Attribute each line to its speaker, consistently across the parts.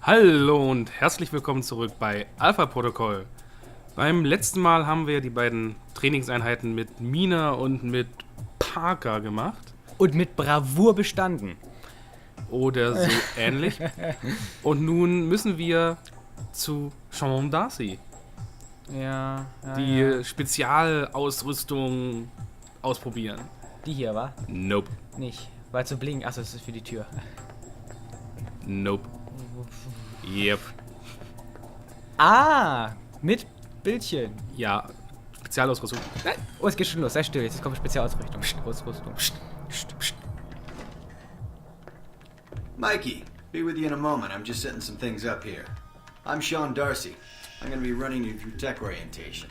Speaker 1: Hallo und herzlich willkommen zurück bei Alpha-Protokoll. Beim letzten Mal haben wir die beiden Trainingseinheiten mit Mina und mit Parker gemacht.
Speaker 2: Und mit Bravour bestanden.
Speaker 1: Oder so ähnlich. Und nun müssen wir zu Schaut, doch. Die Spezialausrüstung ausprobieren.
Speaker 2: Die hier, wa?
Speaker 1: Nope.
Speaker 2: Nicht. Weil zu blinken. Achso, das ist für die Tür.
Speaker 1: Nope. Yep.
Speaker 2: Ah! Mit Bildchen.
Speaker 1: Ja, Spezialausrüstung.
Speaker 2: Nein. Oh, es geht schon los. Sei still. Jetzt kommt Spezialausrüstung. Ausrüstung.
Speaker 3: Mikey, be with you in a moment. I'm just setting some things up here. I'm Sean Darcy. I'm going to be running you through tech orientation.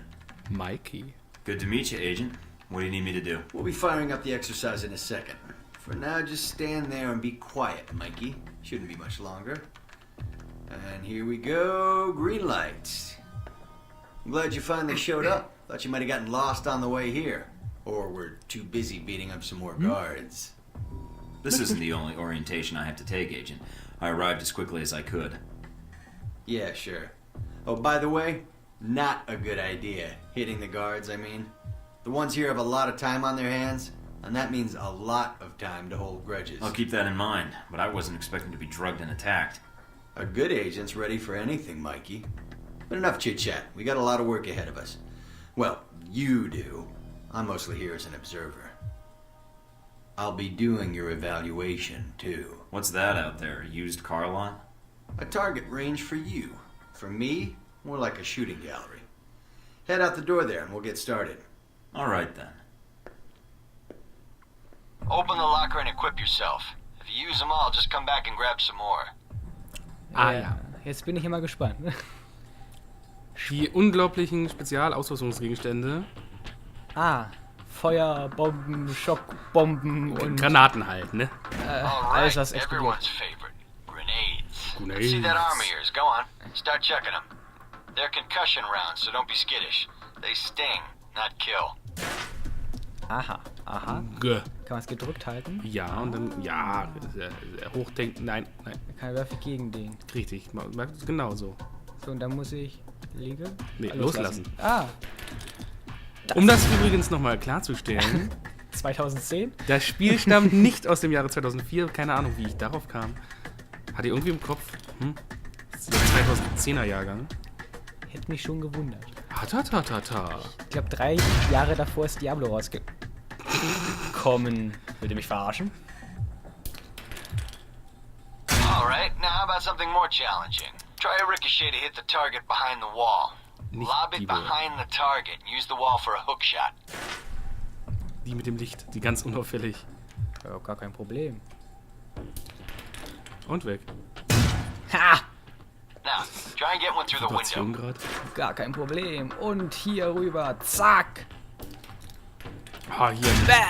Speaker 1: Mikey.
Speaker 4: Good to meet you, Agent. What do you need me to do?
Speaker 3: We'll be firing up the exercise in a second. For now, just stand there and be quiet, Mikey. Shouldn't be much longer. And here we go. Green lights. I'm glad you finally showed up. Thought you might have gotten lost on the way here. Or were too busy beating up some more guards.
Speaker 4: This isn't the only orientation I have to take, Agent. I arrived as quickly as I could.
Speaker 3: Yeah, sure. Oh, by the way, not a good idea. Hitting the guards, I mean. The ones here have a lot of time on their hands, and that means a lot of time to hold grudges.
Speaker 4: I'll keep that in mind, but I wasn't expecting to be drugged and attacked.
Speaker 3: A good agent's ready for anything, Mikey. But enough chit-chat. We got a lot of work ahead of us. Well, you do. I'm mostly here as an observer. I'll be doing your evaluation, too.
Speaker 4: What's that out there, a used car lot?
Speaker 3: A target range for you. For me, more like a shooting gallery. Head out the door there and we'll get started.
Speaker 4: All right, then.
Speaker 5: Open the locker and equip yourself. If you use them all, just come back and grab some more.
Speaker 1: Ja.
Speaker 2: Jetzt bin ich immer gespannt.
Speaker 1: Die unglaublichen Spezialausrüstungsgegenstände.
Speaker 2: Feuerbomben, Schockbomben und
Speaker 1: Granaten halt, ne?
Speaker 2: alles, was explodiert.
Speaker 5: Everyone's favorite. Grenades.
Speaker 1: Grenades.
Speaker 5: See that arm of yours? Go on. Start checking them. They're concussion rounds, so don't be skittish. They sting, not kill.
Speaker 2: Aha.
Speaker 1: G.
Speaker 2: Kann man es gedrückt halten?
Speaker 1: Ja, und dann, hochdenken, nein.
Speaker 2: Kann werfe gegen den.
Speaker 1: Richtig, genau so.
Speaker 2: So, und dann muss ich liegen?
Speaker 1: Nee, loslassen.
Speaker 2: Das
Speaker 1: Um das übrigens nochmal klarzustellen,
Speaker 2: 2010?
Speaker 1: das Spiel stammt nicht aus dem Jahre 2004, keine Ahnung, wie ich darauf kam. Hatte irgendwie im Kopf, das ist der 2010er Jahrgang.
Speaker 2: Hätte mich schon gewundert.
Speaker 1: Ta.
Speaker 2: Ich glaube, 3 Jahre davor ist Diablo rausgekommen. Will ihr mich verarschen?
Speaker 5: Alright, now how about something more challenging? Try a ricochet to hit the target behind the wall.
Speaker 1: Nicht
Speaker 5: Lob
Speaker 1: die
Speaker 5: it
Speaker 1: Wall.
Speaker 5: behind the target and use the wall for a hook shot.
Speaker 1: Die mit dem Licht, die ganz unauffällig.
Speaker 2: Ja, gar kein Problem.
Speaker 1: Und weg.
Speaker 2: Ha!
Speaker 5: Now, try and get one through the
Speaker 1: Situation
Speaker 5: window.
Speaker 1: gerade.
Speaker 2: Gar kein Problem. Und hier rüber. Zack!
Speaker 1: Hier,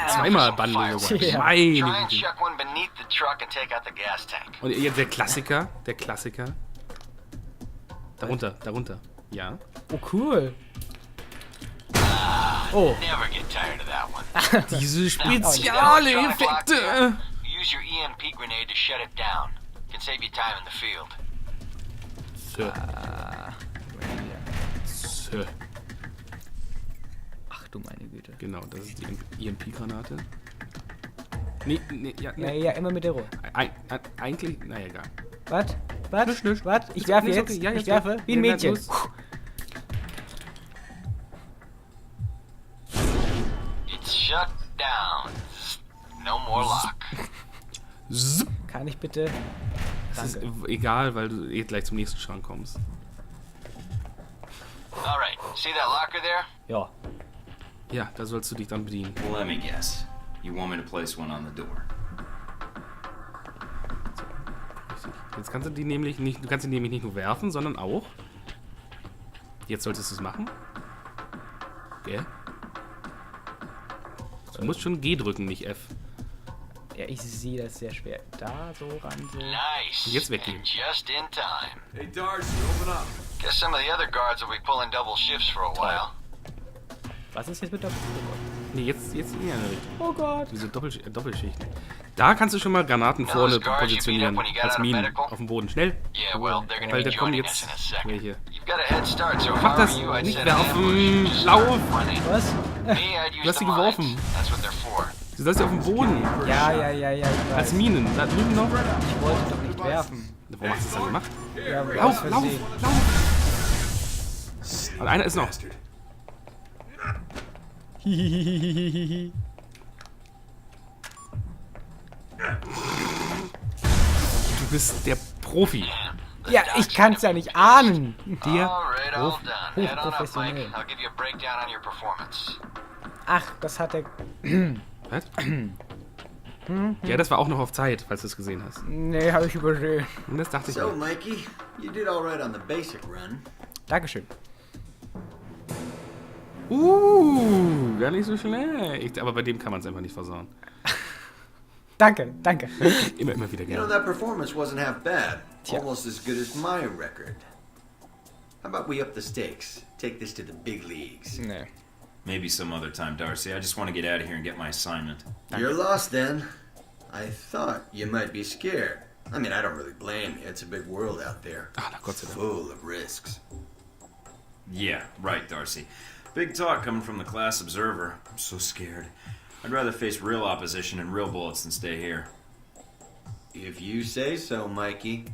Speaker 1: zweimal Bande sogar.
Speaker 2: Ja.
Speaker 5: Try
Speaker 1: Meine
Speaker 5: and
Speaker 1: Güte.
Speaker 5: chuck one beneath the truck and take out the gas tank.
Speaker 1: Und jetzt der Klassiker. Darunter. Ja.
Speaker 2: Oh, cool. Oh.
Speaker 5: Never get tired of that one.
Speaker 1: Diese
Speaker 5: Spezialeffekte.
Speaker 1: Spezialeffekte.
Speaker 5: Use your EMP grenade to shut it down. Can save you time in the field.
Speaker 1: So.
Speaker 2: Ach du meine Güte.
Speaker 1: Genau, das ist die EMP-Granate. Nee,
Speaker 2: Ja, immer mit der Ruhe.
Speaker 1: Eigentlich, naja, egal.
Speaker 2: Was?
Speaker 1: Nicht.
Speaker 2: Was? Ich werfe
Speaker 1: Ist
Speaker 2: jetzt.
Speaker 1: okay. Ja,
Speaker 2: Ich
Speaker 1: ist
Speaker 2: werfe
Speaker 1: okay.
Speaker 2: wie ein
Speaker 1: Ja,
Speaker 2: Mädchen.
Speaker 1: los.
Speaker 5: It's shut down. No more lock.
Speaker 1: Zip.
Speaker 2: Kann ich bitte?
Speaker 1: Das ist
Speaker 2: Danke.
Speaker 1: egal, weil du gleich zum nächsten Schrank kommst.
Speaker 5: Alright, see that locker there?
Speaker 2: Ja.
Speaker 1: Ja, da sollst du dich dann bedienen.
Speaker 4: Well, let me guess. You want me to place one on the door?
Speaker 1: Richtig. Jetzt kannst du die nämlich nicht, nicht nur werfen, sondern auch. Jetzt solltest du es machen. Okay. Du musst schon G drücken, nicht F.
Speaker 2: Ja, ich sehe das sehr schwer. Da, so ran, so.
Speaker 5: Nice.
Speaker 1: Jetzt weggehen.
Speaker 5: And just in time.
Speaker 3: Hey, Darcy, open up.
Speaker 5: Guess some of the other guards will be pulling double shifts for a while.
Speaker 2: Was ist jetzt mit der...
Speaker 1: Nee, jetzt in die andere Richtung.
Speaker 2: Oh Gott.
Speaker 1: Diese Doppelschichten. Da kannst du schon mal Granaten vorne positionieren. Als Minen. Auf dem Boden. Schnell.
Speaker 5: Yeah, well, they're gonna
Speaker 1: Weil
Speaker 5: be
Speaker 1: da kommen
Speaker 5: joining us
Speaker 1: jetzt
Speaker 5: in a second.
Speaker 1: welche.
Speaker 5: You've got a head start, so if
Speaker 1: Mach
Speaker 5: I
Speaker 1: das
Speaker 5: were you, I'd
Speaker 1: nicht
Speaker 5: set an ambush.
Speaker 1: werfen.
Speaker 5: Just
Speaker 1: Lauf.
Speaker 5: start running.
Speaker 2: Was?
Speaker 5: Me, I'd
Speaker 1: Du
Speaker 5: use
Speaker 1: hast
Speaker 5: the
Speaker 1: sie geworfen.
Speaker 5: mines. That's what they're for.
Speaker 1: Du sollst sie auf dem Boden.
Speaker 2: Ja, ich
Speaker 1: Als
Speaker 2: weiß.
Speaker 1: Minen. Da drüben noch.
Speaker 2: Ich wollte doch nicht werfen.
Speaker 1: Warum hast du das dann gemacht?
Speaker 2: Ja, aber aus
Speaker 1: Lauf.
Speaker 2: Versehen.
Speaker 1: Und einer ist noch.
Speaker 2: Hihihihihihi.
Speaker 1: Du bist der Profi.
Speaker 2: Ja, ich kann's ja nicht ahnen.
Speaker 1: Der
Speaker 5: Alright, all
Speaker 1: Profi.
Speaker 5: done. Head on up, Mike.
Speaker 2: Hochprofessionell.
Speaker 5: I'll give you a breakdown on your performance.
Speaker 2: Ach, das hat er...
Speaker 1: Was? Ja, das war auch noch auf Zeit, falls du es gesehen hast.
Speaker 2: Nee, habe ich übersehen.
Speaker 1: Und das dachte ich
Speaker 3: So,
Speaker 1: mir.
Speaker 3: Mikey, you did all right on the basic run.
Speaker 2: Dankeschön.
Speaker 1: Gar nicht so schlecht. Aber bei dem kann man es einfach nicht versauen.
Speaker 2: Danke.
Speaker 1: Immer wieder
Speaker 3: You know,
Speaker 1: gerne.
Speaker 3: that performance wasn't half bad.
Speaker 2: Yeah.
Speaker 3: Almost as good as my record. How about we up the stakes? Take this to the big leagues.
Speaker 2: Nee.
Speaker 4: Maybe some other time, Darcy. I just want to get out of here and get my assignment.
Speaker 3: You're lost then. I thought you might be scared. I mean, I don't really blame you. It's a big world out there.
Speaker 1: Ah, na Gott sei Dank.
Speaker 3: Full of risks.
Speaker 4: Yeah, right, Darcy. Big talk coming from the class observer. I'm so scared. I'd rather face real opposition and real bullets than stay here.
Speaker 3: If you say so, Mikey.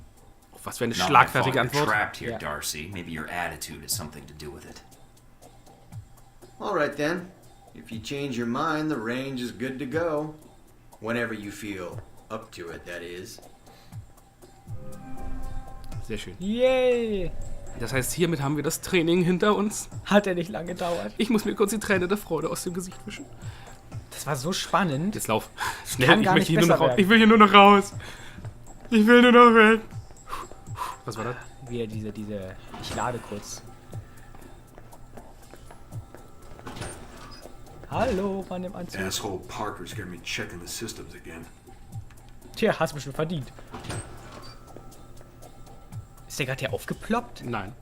Speaker 1: Was für eine
Speaker 4: Not my fault
Speaker 1: schlagfertige
Speaker 4: you're
Speaker 1: Antwort.
Speaker 4: trapped here,
Speaker 2: Yeah.
Speaker 4: Darcy. Maybe your attitude has something to do with it.
Speaker 3: All right then. If you change your mind, the range is good to go. Whenever you feel up to it, that is.
Speaker 1: Sehr schön.
Speaker 2: Yay.
Speaker 1: Das heißt, hiermit haben wir das Training hinter uns.
Speaker 2: Hat er nicht lange gedauert.
Speaker 1: Ich muss mir kurz die Träne der Freude aus dem Gesicht wischen.
Speaker 2: Das war so spannend.
Speaker 1: Jetzt lauf. Schnell,
Speaker 2: Kann
Speaker 1: ich
Speaker 2: gar
Speaker 1: möchte
Speaker 2: nicht
Speaker 1: hier nur noch
Speaker 2: besser
Speaker 1: raus. Ich will hier nur noch raus. Ich will nur noch weg. Was war das?
Speaker 2: Wieder diese... Ich lade kurz. Hallo, Mann im Anzug.
Speaker 6: Asshole Parker's gonna be checking the systems again.
Speaker 2: Tja, hast du bestimmt verdient. Ist der gerade hier aufgeploppt?
Speaker 1: Nein.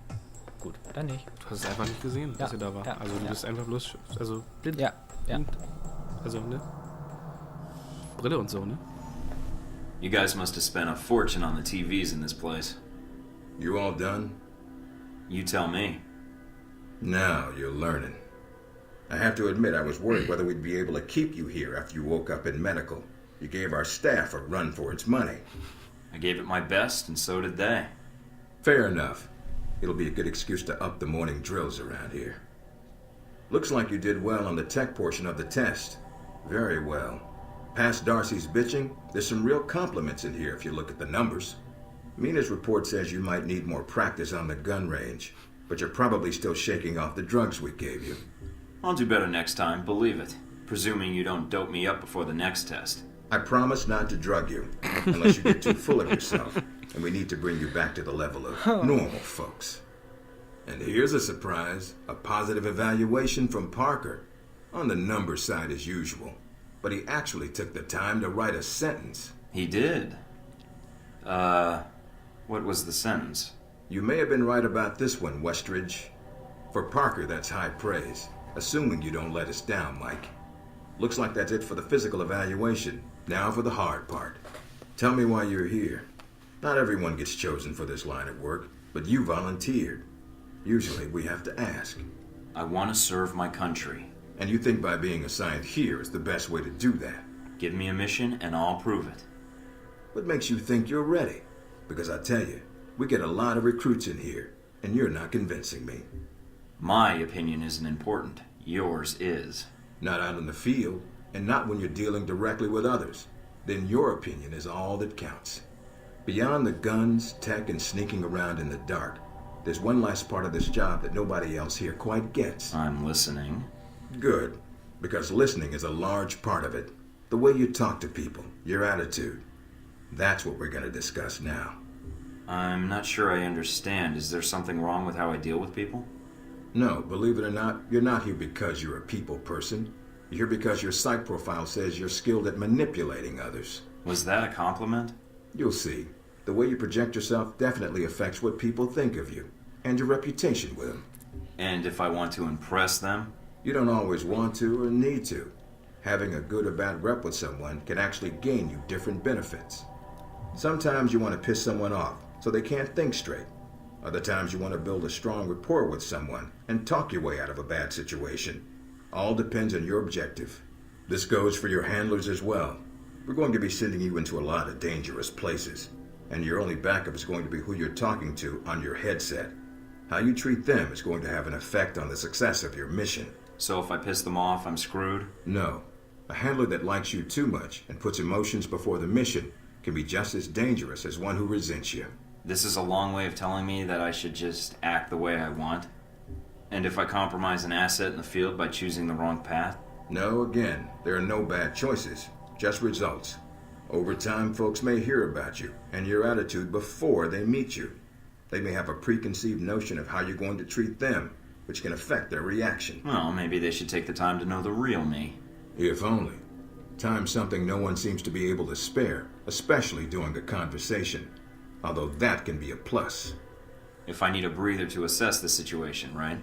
Speaker 2: Gut, dann nicht.
Speaker 1: Du hast es einfach nicht gesehen, dass
Speaker 2: Ja,
Speaker 1: er da war.
Speaker 2: ja,
Speaker 1: Also du
Speaker 2: ja.
Speaker 1: bist einfach bloß blind.
Speaker 2: Ja.
Speaker 1: Und, also, ne? Brille und so, ne?
Speaker 4: You guys must have spent a fortune on the TVs in this place.
Speaker 7: You all done?
Speaker 4: You tell me.
Speaker 7: Now you're learning. I have to admit I was worried whether we'd be able to keep you here after you woke up in medical. You gave our staff a run for its money.
Speaker 4: I gave it my best, and so did they.
Speaker 7: Fair enough. It'll be a good excuse to up the morning drills around here. Looks like you did well on the tech portion of the test. Very well. Past Darcy's bitching, there's some real compliments in here if you look at the numbers. Mina's report says you might need more practice on the gun range, but you're probably still shaking off the drugs we gave you.
Speaker 4: I'll do better next time, believe it. Presuming you don't dope me up before the next test.
Speaker 7: I promise not to drug you, unless you get too full of yourself, and we need to bring you back to the level of normal folks. And here's a surprise, a positive evaluation from Parker. On the number side as usual, but he actually took the time to write a sentence.
Speaker 4: He did. What was the sentence?
Speaker 7: You may have been right about this one, Westridge. For Parker, that's high praise, assuming you don't let us down, Mike. Looks like that's it for the physical evaluation. Now for the hard part. Tell me why you're here. Not everyone gets chosen for this line of work, but you volunteered. Usually we have to ask.
Speaker 4: I want to serve my country.
Speaker 7: And you think by being assigned here is the best way to do that.
Speaker 4: Give me a mission and I'll prove it.
Speaker 7: What makes you think you're ready? Because I tell you, we get a lot of recruits in here, and you're not convincing me.
Speaker 4: My opinion isn't important. Yours is.
Speaker 7: Not out in the field, and not when you're dealing directly with others. Then your opinion is all that counts. Beyond the guns, tech, and sneaking around in the dark, there's one last part of this job that nobody else here quite gets.
Speaker 4: I'm listening.
Speaker 7: Good, because listening is a large part of it. The way you talk to people, your attitude. That's what we're going to discuss now.
Speaker 4: I'm not sure I understand. Is there something wrong with how I deal with people?
Speaker 7: No, believe it or not, you're not here because you're a people person. You're here because your psych profile says you're skilled at manipulating others.
Speaker 4: Was that a compliment?
Speaker 7: You'll see. The way you project yourself definitely affects what people think of you, and your reputation with them.
Speaker 4: And if I want to impress them?
Speaker 7: You don't always want to or need to. Having a good or bad rep with someone can actually gain you different benefits. Sometimes you want to piss someone off so they can't think straight. Other times you want to build a strong rapport with someone and talk your way out of a bad situation. All depends on your objective. This goes for your handlers as well. We're going to be sending you into a lot of dangerous places, and your only backup is going to be who you're talking to on your headset. How you treat them is going to have an effect on the success of your mission.
Speaker 4: So if I piss them off, I'm screwed?
Speaker 7: No. A handler that likes you too much and puts emotions before the mission can be just as dangerous as one who resents you.
Speaker 4: This is a long way of telling me that I should just act the way I want? And if I compromise an asset in the field by choosing the wrong path?
Speaker 7: No, again, there are no bad choices, just results. Over time, folks may hear about you and your attitude before they meet you. They may have a preconceived notion of how you're going to treat them, which can affect their reaction.
Speaker 4: Well, maybe they should take the time to know the real me.
Speaker 7: If only. Time's something no one seems to be able to spare, especially during a conversation. Although that can be a plus.
Speaker 4: If I need a breather to assess the situation, right?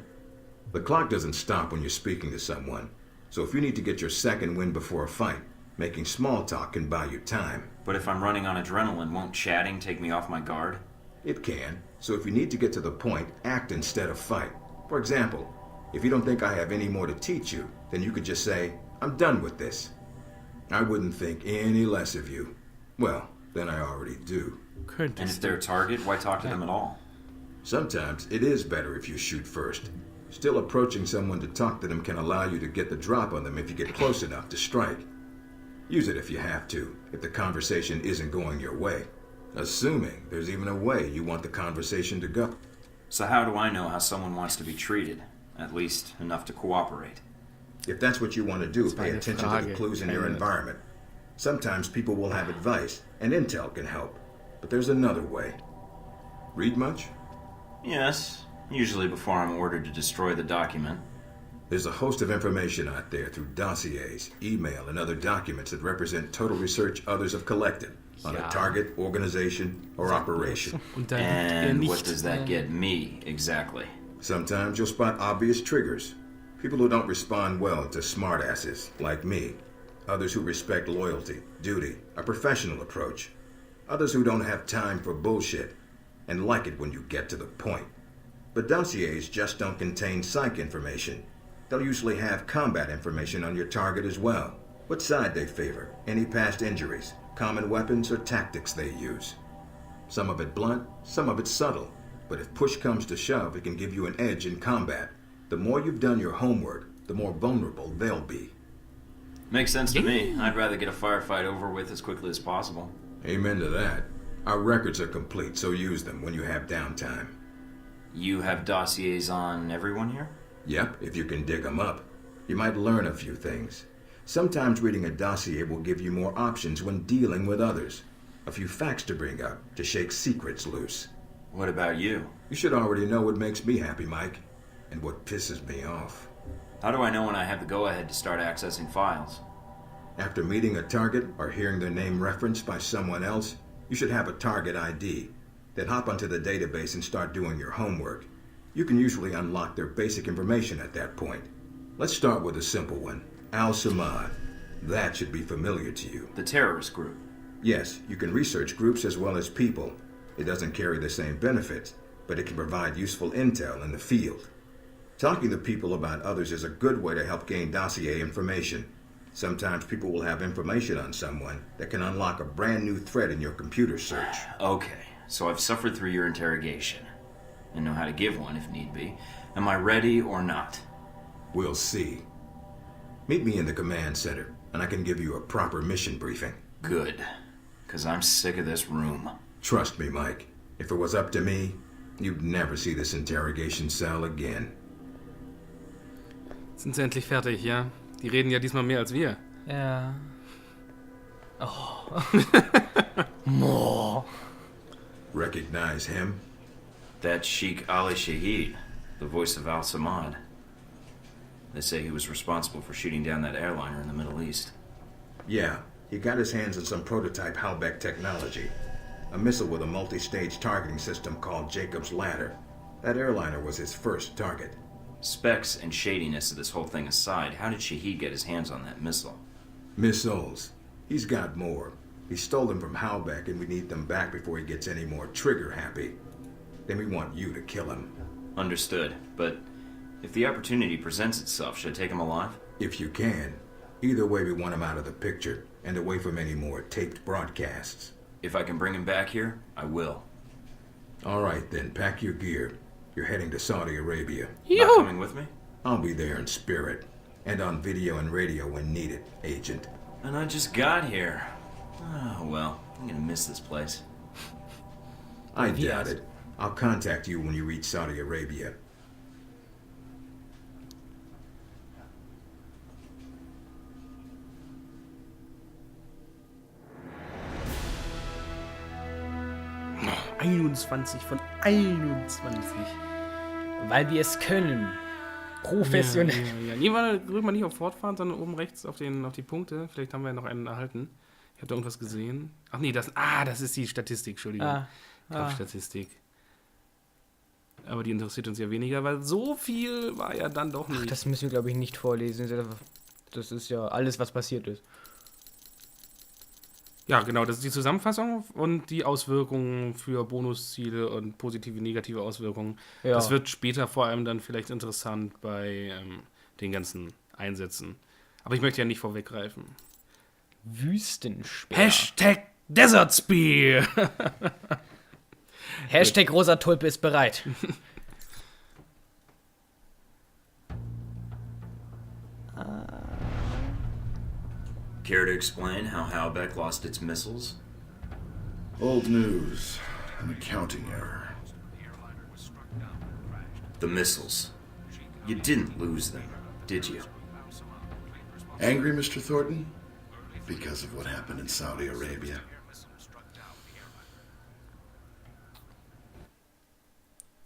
Speaker 7: The clock doesn't stop when you're speaking to someone. So if you need to get your second win before a fight, making small talk can buy you time.
Speaker 4: But if I'm running on adrenaline, won't chatting take me off my guard?
Speaker 7: It can. So if you need to get to the point, act instead of fight. For example, if you don't think I have any more to teach you, then you could just say, I'm done with this. I wouldn't think any less of you. Well, then I already do.
Speaker 4: And if they're a target, why talk to them at all?
Speaker 7: Sometimes it is better if you shoot first. Still, approaching someone to talk to them can allow you to get the drop on them if you get close enough to strike. Use it if you have to, if the conversation isn't going your way. Assuming there's even a way you want the conversation to go.
Speaker 4: So how do I know how someone wants to be treated? At least enough to cooperate.
Speaker 7: If that's what you want to do, pay attention to the clues in your environment. Sometimes people will have advice, and intel can help. But there's another way. Read much?
Speaker 4: Yes, usually before I'm ordered to destroy the document.
Speaker 7: There's a host of information out there through dossiers, email, and other documents that represent total research others have collected on a target, organization, or operation.
Speaker 4: And what does that get me, exactly?
Speaker 7: Sometimes you'll spot obvious triggers. People who don't respond well to smartasses, like me. Others who respect loyalty, duty, a professional approach. Others who don't have time for bullshit, and like it when you get to the point. But dossiers just don't contain psych information. They'll usually have combat information on your target as well. What side they favor, any past injuries, common weapons or tactics they use. Some of it blunt, some of it subtle. But if push comes to shove, it can give you an edge in combat. The more you've done your homework, the more vulnerable they'll be.
Speaker 4: Makes sense to me. I'd rather get a firefight over with as quickly as possible.
Speaker 7: Amen to that. Our records are complete, so use them when you have downtime.
Speaker 4: You have dossiers on everyone here?
Speaker 7: Yep, if you can dig them up. You might learn a few things. Sometimes reading a dossier will give you more options when dealing with others. A few facts to bring up, to shake secrets loose.
Speaker 4: What about you?
Speaker 7: You should already know what makes me happy, Mike, and what pisses me off.
Speaker 4: How do I know when I have the go-ahead to start accessing files?
Speaker 7: After meeting a target or hearing their name referenced by someone else, you should have a target ID. Then hop onto the database and start doing your homework. You can usually unlock their basic information at that point. Let's start with a simple one. Al-Samad. That should be familiar to you.
Speaker 4: The terrorist group?
Speaker 7: Yes, you can research groups as well as people. It doesn't carry the same benefits, but it can provide useful intel in the field. Talking to people about others is a good way to help gain dossier information. Sometimes people will have information on someone that can unlock a brand new thread in your computer search.
Speaker 4: Okay, so I've suffered through your interrogation and know how to give one if need be. Am I ready or not?
Speaker 7: We'll see. Meet me in the command center, and I can give you a proper mission briefing.
Speaker 4: Good, because I'm sick of this room.
Speaker 7: Trust me, Mike. If it was up to me, you'd never see this interrogation cell again.
Speaker 1: Sind sie endlich fertig, ja? Die reden ja diesmal mehr als wir.
Speaker 2: Ja. Oh. More.
Speaker 7: Recognize him?
Speaker 4: That's Sheikh Ali Shahid, the voice of Al-Samad. They say he was responsible for shooting down that airliner in the Middle East.
Speaker 7: Yeah, he got his hands on some prototype Halbeck technology. A missile with a multi-stage targeting system called Jacob's Ladder. That airliner was his first target.
Speaker 4: Specs and shadiness of this whole thing aside, how did Shahid get his hands on that missile?
Speaker 7: Missiles. He's got more. He stole them from Halbeck and we need them back before he gets any more trigger happy. Then we want you to kill him.
Speaker 4: Understood, but if the opportunity presents itself, should I take him alive?
Speaker 7: If you can. Either way, we want him out of the picture and away from any more taped broadcasts.
Speaker 4: If I can bring him back here, I will.
Speaker 7: All right then, pack your gear. You're heading to Saudi Arabia.
Speaker 4: Not coming with me?
Speaker 7: I'll be there in spirit. And on video and radio when needed, Agent.
Speaker 4: And I just got here. Oh, well, I'm gonna miss this place.
Speaker 7: I doubt it. I'll contact you when you reach Saudi Arabia.
Speaker 1: Oh, 21 von 21.
Speaker 2: Weil wir es können. Professionell.
Speaker 1: Ja. Nee, drück mal nicht auf Fortfahren, sondern oben rechts auf die Punkte. Vielleicht haben wir ja noch einen erhalten. Ich habe da irgendwas gesehen. Ach nee, das ist die Statistik, Entschuldigung. Kampfstatistik. Aber die interessiert uns ja weniger, weil so viel war ja dann doch nicht.
Speaker 2: Ach, das müssen wir, glaube ich, nicht vorlesen. Das ist ja alles, was passiert ist.
Speaker 1: Ja, genau, das ist die Zusammenfassung und die Auswirkungen für Bonusziele und positive, negative Auswirkungen.
Speaker 2: Ja.
Speaker 1: Das wird später vor allem dann vielleicht interessant bei den ganzen Einsätzen. Aber ich möchte ja nicht vorweggreifen.
Speaker 2: Wüstenspeer.
Speaker 1: Desert Spear.
Speaker 2: Rosa Tulpe ist bereit.
Speaker 4: Care to explain how Halbeck lost its missiles?
Speaker 6: Old news. An accounting error.
Speaker 4: The missiles. You didn't lose them, did you?
Speaker 6: Angry, Mr. Thornton? Because of what happened in Saudi Arabia.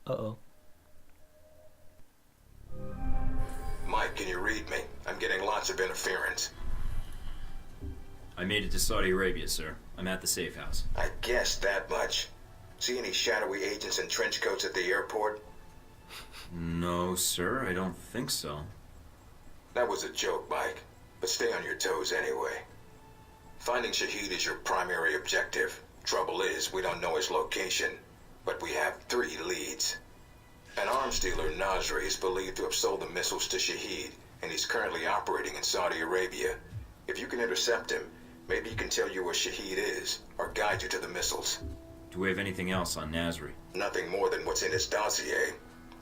Speaker 2: Uh-oh.
Speaker 7: Mike, can you read me? I'm getting lots of interference.
Speaker 4: I made it to Saudi Arabia, sir. I'm at the safe house.
Speaker 7: I guessed that much. See any shadowy agents in trench coats at the airport?
Speaker 4: No, sir, I don't think so.
Speaker 7: That was a joke, Mike. But stay on your toes anyway. Finding Shahid is your primary objective. Trouble is, we don't know his location. But we have 3 leads. An arms dealer, Nasri, is believed to have sold the missiles to Shahid, and he's currently operating in Saudi Arabia. If you can intercept him, maybe he can tell you where Shahid is, or guide you to the missiles.
Speaker 4: Do we have anything else on Nasri?
Speaker 7: Nothing more than what's in his dossier.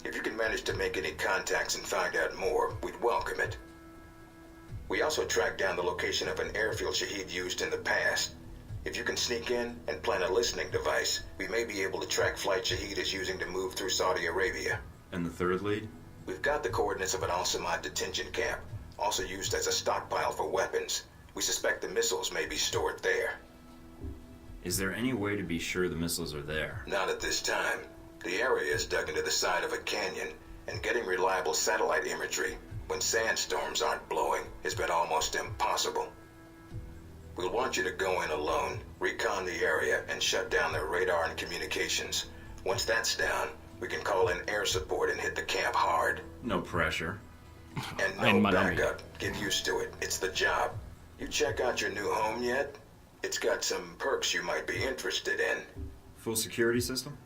Speaker 7: If you can manage to make any contacts and find out more, we'd welcome it. We also tracked down the location of an airfield Shahid used in the past. If you can sneak in and plant a listening device, we may be able to track flight Shahid is using to move through Saudi Arabia.
Speaker 4: And the third lead?
Speaker 7: We've got the coordinates of an Al-Samad detention camp, also used as a stockpile for weapons. We suspect the missiles may be stored there.
Speaker 4: Is there any way to be sure the missiles are there?
Speaker 7: Not at this time. The area is dug into the side of a canyon, and getting reliable satellite imagery when sandstorms aren't blowing has been almost impossible. We'll want you to go in alone, recon the area, and shut down their radar and communications. Once that's down, we can call in air support and hit the camp hard.
Speaker 4: No pressure.
Speaker 7: And no backup. Get used to it. It's the job. You check out your new home yet? It's got some perks you might be interested in.
Speaker 4: Full security system?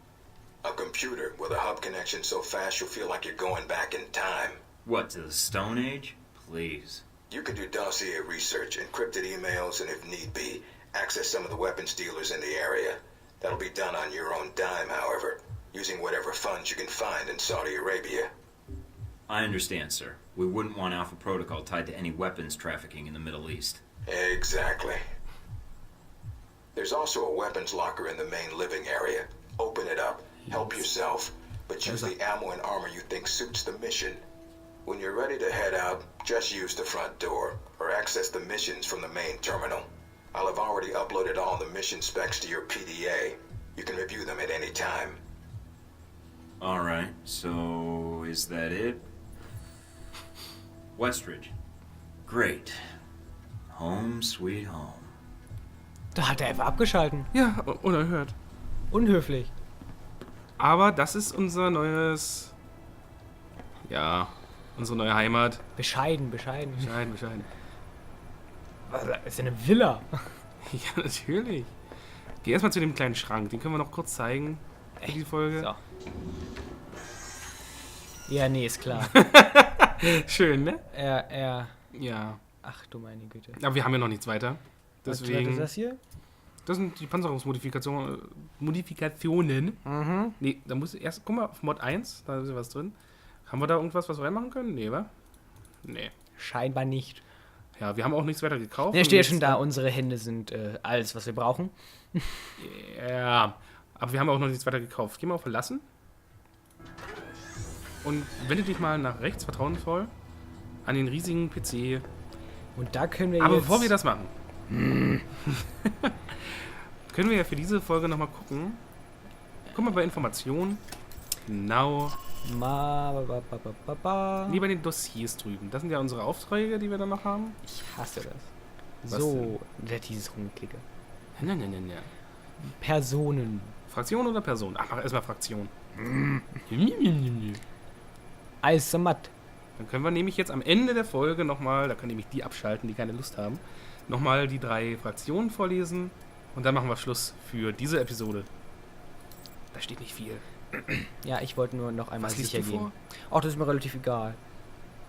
Speaker 7: A computer with a hub connection so fast you'll feel like you're going back in time.
Speaker 4: What, to the Stone Age? Please.
Speaker 7: You can do dossier research, encrypted emails, and if need be, access some of the weapons dealers in the area. That'll be done on your own dime, however, using whatever funds you can find in Saudi Arabia.
Speaker 4: I understand, sir. We wouldn't want Alpha Protocol tied to any weapons trafficking in the Middle East.
Speaker 7: Exactly. There's also a weapons locker in the main living area. Open it up, help yourself, but use the ammo and armor you think suits the mission. When you're ready to head out, just use the front door, or access the missions from the main terminal. I'll have already uploaded all the mission specs to your PDA. You can review them at any time.
Speaker 4: Alright, so is that it? Westridge. Great. Home sweet home.
Speaker 2: Da hat er einfach abgeschalten.
Speaker 1: Ja, unerhört.
Speaker 2: Unhöflich.
Speaker 1: Aber das ist unser neues, ja, Unsere neue Heimat.
Speaker 2: Bescheiden.
Speaker 1: Bescheiden.
Speaker 2: Was, ist ja eine Villa.
Speaker 1: Ja, natürlich. Geh erstmal zu dem kleinen Schrank. Den können wir noch kurz zeigen. Für die Folge.
Speaker 2: So. Ja, nee, ist klar.
Speaker 1: Schön, ne?
Speaker 2: Ja. Ach du meine Güte.
Speaker 1: Aber wir haben ja noch nichts weiter. Deswegen.
Speaker 2: Was ist das hier?
Speaker 1: Das sind die Panzerungsmodifikationen. Modifikationen.
Speaker 2: Mhm.
Speaker 1: Nee, da muss ich erst. Guck mal, auf Mod 1, da ist ja was drin. Haben wir da irgendwas, was wir reinmachen können? Nee, wa? Nee.
Speaker 2: Scheinbar nicht.
Speaker 1: Ja, wir haben auch nichts weiter gekauft.
Speaker 2: Ja, steht ja schon da, unsere Hände sind alles, was wir brauchen.
Speaker 1: Ja, aber wir haben auch noch nichts weiter gekauft. Geh mal auf Verlassen. Und wende dich mal nach rechts, vertrauensvoll, an den riesigen PC.
Speaker 2: Und da können wir
Speaker 1: Aber
Speaker 2: jetzt...
Speaker 1: bevor wir das machen, können wir ja für diese Folge nochmal gucken. Guck mal bei Informationen. Genau. Nee, bei den Dossiers drüben. Das sind ja unsere Aufträge, die wir dann noch haben.
Speaker 2: Ich hasse das.
Speaker 1: Was
Speaker 2: So, dieses Rumklicke.
Speaker 1: Nein.
Speaker 2: Personen.
Speaker 1: Fraktion oder Person? Ach, mach erstmal Fraktion.
Speaker 2: Alsamat.
Speaker 1: Dann können wir nämlich jetzt am Ende der Folge nochmal, da können nämlich die abschalten, die keine Lust haben, nochmal die 3 Fraktionen vorlesen und dann machen wir Schluss für diese Episode. Da steht nicht viel.
Speaker 2: Ja, ich wollte nur noch einmal
Speaker 1: Was liest
Speaker 2: sicher
Speaker 1: du
Speaker 2: gehen.
Speaker 1: vor?
Speaker 2: Ach, das ist mir relativ egal.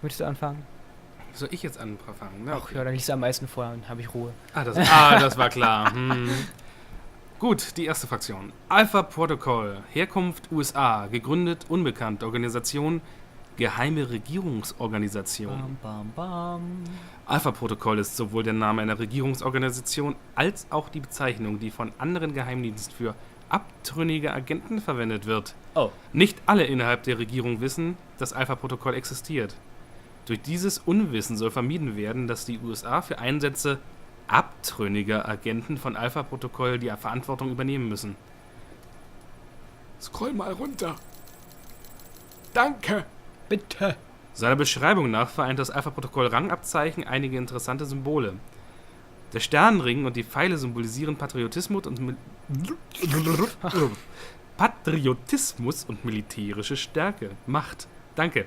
Speaker 2: Möchtest du anfangen?
Speaker 1: Soll ich jetzt anfangen? Na,
Speaker 2: Ach ja, dann liest du am meisten vor, dann habe ich Ruhe.
Speaker 1: Das war klar. Gut, die erste Fraktion. Alpha Protocol, Herkunft USA, gegründet, unbekannt, Organisation, geheime Regierungsorganisation.
Speaker 2: Bam, bam, bam.
Speaker 1: Alpha Protocol ist sowohl der Name einer Regierungsorganisation als auch die Bezeichnung, die von anderen Geheimdiensten für abtrünnige Agenten verwendet wird.
Speaker 2: Oh.
Speaker 1: Nicht alle innerhalb der Regierung wissen, dass Alpha Protocol existiert. Durch dieses Unwissen soll vermieden werden, dass die USA für Einsätze abtrünniger Agenten von Alpha Protocol die Verantwortung übernehmen müssen. Scroll mal runter. Danke.
Speaker 2: Bitte.
Speaker 1: Seiner Beschreibung nach vereint das Alpha-Protokoll Rangabzeichen einige interessante Symbole. Der Sternenring und die Pfeile symbolisieren Patriotismus und militärische Stärke. Macht. Danke.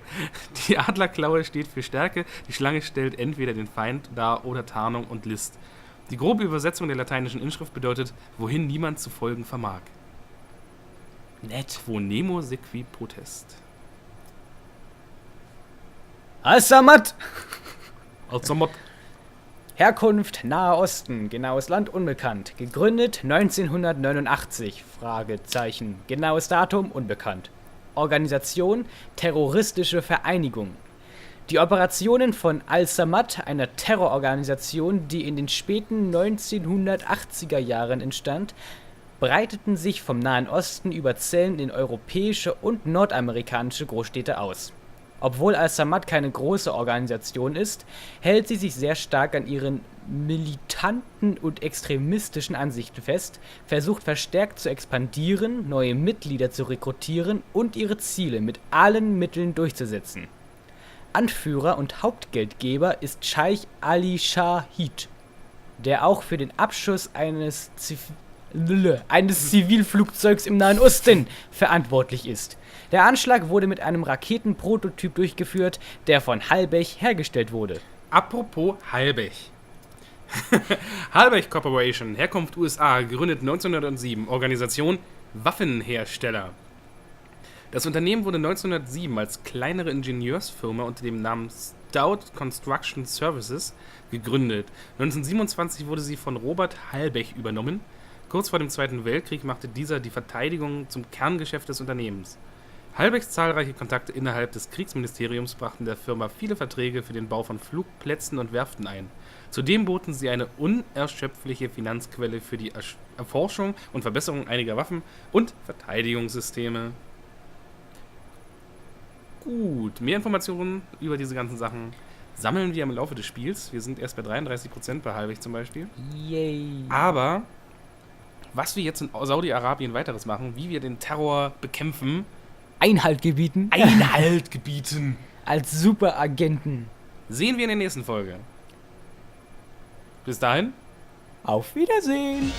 Speaker 1: Die Adlerklaue steht für Stärke, die Schlange stellt entweder den Feind dar oder Tarnung und List. Die grobe Übersetzung der lateinischen Inschrift bedeutet, wohin niemand zu folgen vermag.
Speaker 2: Nett.
Speaker 1: Quo nemo sequi potest.
Speaker 2: Alsamat.
Speaker 1: Alsamat.
Speaker 2: Herkunft Nahe Osten, genaues Land unbekannt. Gegründet 1989, Fragezeichen. Genaues Datum unbekannt. Organisation Terroristische Vereinigung. Die Operationen von Al-Samad, einer Terrororganisation, die in den späten 1980er Jahren entstand, breiteten sich vom Nahen Osten über Zellen in europäische und nordamerikanische Großstädte aus. Obwohl Al-Samad keine große Organisation ist, hält sie sich sehr stark an ihren militanten und extremistischen Ansichten fest, versucht verstärkt zu expandieren, neue Mitglieder zu rekrutieren und ihre Ziele mit allen Mitteln durchzusetzen. Anführer und Hauptgeldgeber ist Scheich Ali Shahid, der auch für den Abschuss eines Zivilflugzeugs im Nahen Osten verantwortlich ist. Der Anschlag wurde mit einem Raketenprototyp durchgeführt, der von Halbech hergestellt wurde.
Speaker 1: Apropos Halbech. Halbech Corporation, Herkunft USA, gegründet 1907, Organisation Waffenhersteller. Das Unternehmen wurde 1907 als kleinere Ingenieursfirma unter dem Namen Stout Construction Services gegründet. 1927 wurde sie von Robert Halbech übernommen. Kurz vor dem Zweiten Weltkrieg machte dieser die Verteidigung zum Kerngeschäft des Unternehmens. Halbechs zahlreiche Kontakte innerhalb des Kriegsministeriums brachten der Firma viele Verträge für den Bau von Flugplätzen und Werften ein. Zudem boten sie eine unerschöpfliche Finanzquelle für die Erforschung und Verbesserung einiger Waffen- und Verteidigungssysteme. Gut, mehr Informationen über diese ganzen Sachen sammeln wir im Laufe des Spiels. Wir sind erst bei 33% bei Halbech zum Beispiel.
Speaker 2: Yay.
Speaker 1: Aber was wir jetzt in Saudi-Arabien weiteres machen, wie wir den Terror bekämpfen,
Speaker 2: Einhalt gebieten.
Speaker 1: Einhalt gebieten,
Speaker 2: Als Superagenten.
Speaker 1: sehen wir in der nächsten Folge. Bis dahin.
Speaker 2: Auf Wiedersehen.